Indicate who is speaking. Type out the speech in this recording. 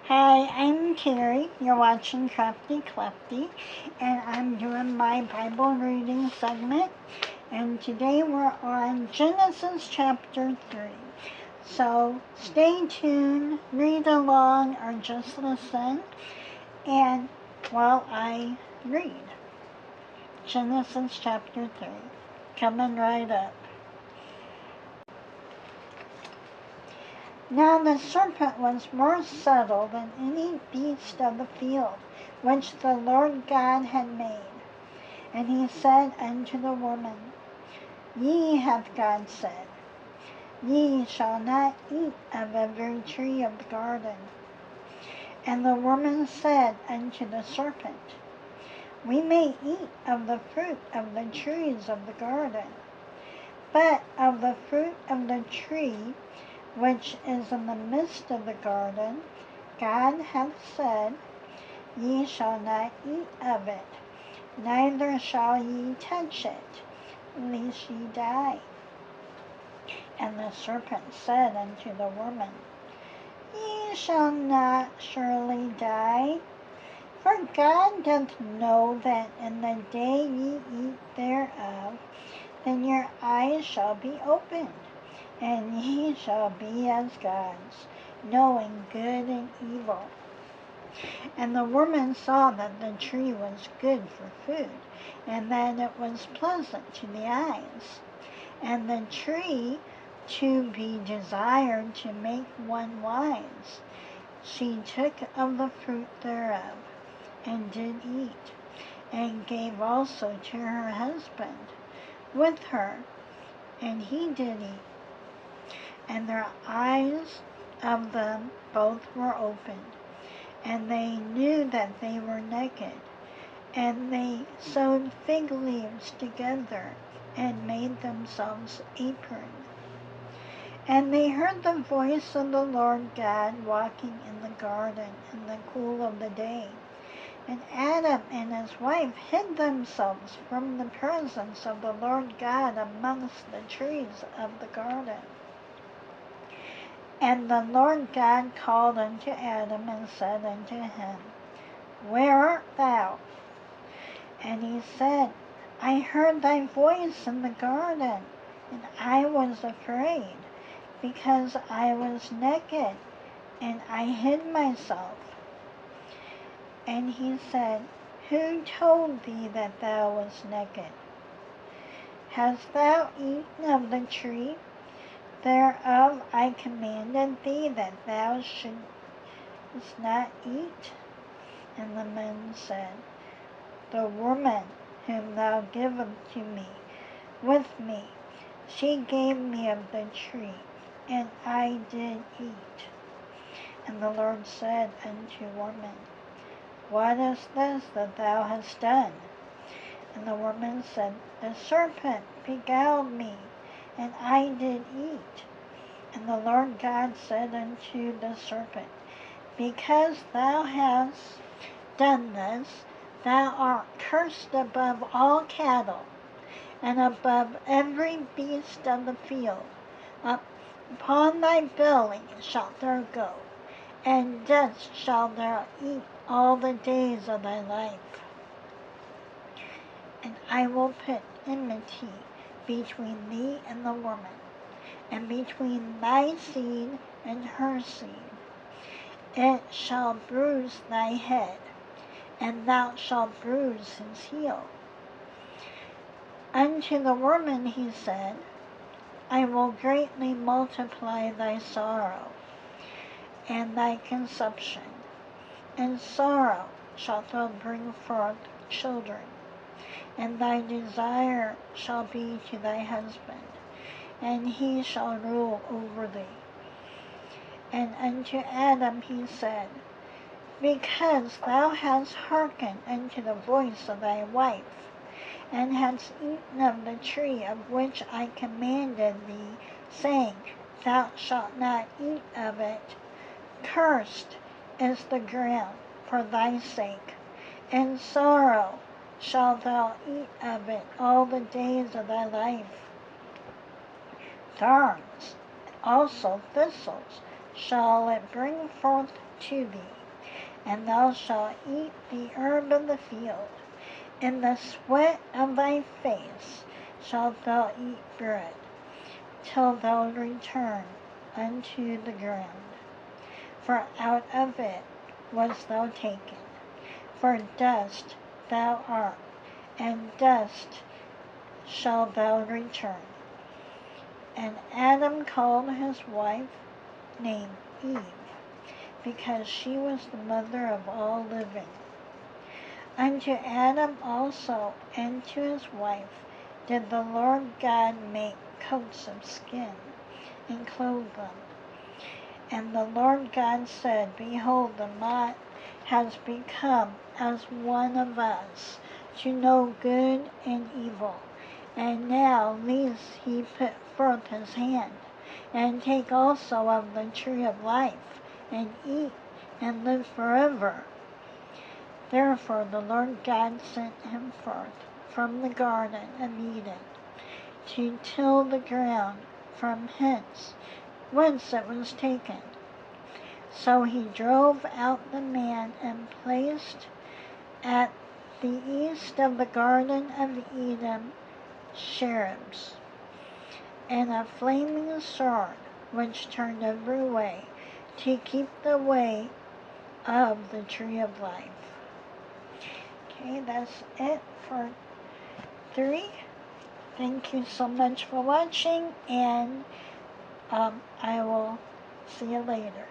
Speaker 1: Hi, I'm Carrie. You're watching Crafty, Clefty, and I'm doing my Bible reading segment. And today we're on Genesis chapter 3. So stay tuned, read along, or just listen, and while I read Genesis chapter 3, coming right up. Now the serpent was more subtle than any beast of the field which the Lord God had made. And he said unto the woman, Ye hath God said, Ye shall not eat of every tree of the garden. And the woman said unto the serpent, We may eat of the fruit of the trees of the garden, but of the fruit of the tree which is in the midst of the garden, God hath said, Ye shall not eat of it, neither shall ye touch it, lest ye die. And the serpent said unto the woman, Ye shall not surely die, for God doth know that in the day ye eat thereof, then your eyes shall be opened, and ye shall be as gods, knowing good and evil. And the woman saw that the tree was good for food, and that it was pleasant to the eyes, and the tree to be desired to make one wise. She took of the fruit thereof, and did eat, and gave also to her husband with her, and he did eat. And their eyes of them both were opened, and they knew that they were naked. And they sewed fig leaves together, and made themselves aprons. And they heard the voice of the Lord God walking in the garden in the cool of the day. And Adam and his wife hid themselves from the presence of the Lord God amongst the trees of the garden. And the Lord God called unto Adam, and said unto him, Where art thou? And he said, I heard thy voice in the garden, and I was afraid, because I was naked, and I hid myself. And he said, Who told thee that thou wast naked? Hast thou eaten of the tree thereof I commanded thee that thou shouldst not eat? And the man said, The woman whom thou gavest to me with me, she gave me of the tree, and I did eat. And the Lord said unto woman, What is this that thou hast done? And the woman said, The serpent beguiled me, and I did eat. And the Lord God said unto the serpent, Because thou hast done this, thou art cursed above all cattle, and above every beast of the field. Upon thy belly shalt thou go, and dust shalt thou eat all the days of thy life. And I will put enmity between thee and the woman, and between thy seed and her seed. It shall bruise thy head, and thou shalt bruise his heel. Unto the woman he said, I will greatly multiply thy sorrow, and thy conception. In sorrow shalt thou bring forth children, and thy desire shall be to thy husband, and he shall rule over thee. And unto Adam he said, Because thou hast hearkened unto the voice of thy wife, and hast eaten of the tree of which I commanded thee, saying, Thou shalt not eat of it, cursed is the ground for thy sake. In sorrow shalt thou eat of it all the days of thy life. Thorns, also thistles, shall it bring forth to thee, and thou shalt eat the herb of the field. In the sweat of thy face shalt thou eat bread, till thou return unto the ground. For out of it wast thou taken, for dust thou art, and dust shalt thou return. And Adam called his wife named Eve, because she was the mother of all living. Unto Adam also and to his wife did the Lord God make coats of skin, and clothe them. And the Lord God said, Behold, the man has become as one of us, to know good and evil. And now lest he put forth his hand, and take also of the tree of life, and eat, and live forever. Therefore the Lord God sent him forth from the garden of Eden, to till the ground from whence it was taken. So he drove out the man, and placed at the east of the garden of Eden cherubs, and a flaming sword, which turned every way, to keep the way of the tree of life. Okay, that's it for 3. Thank you so much for watching, and I will see you later.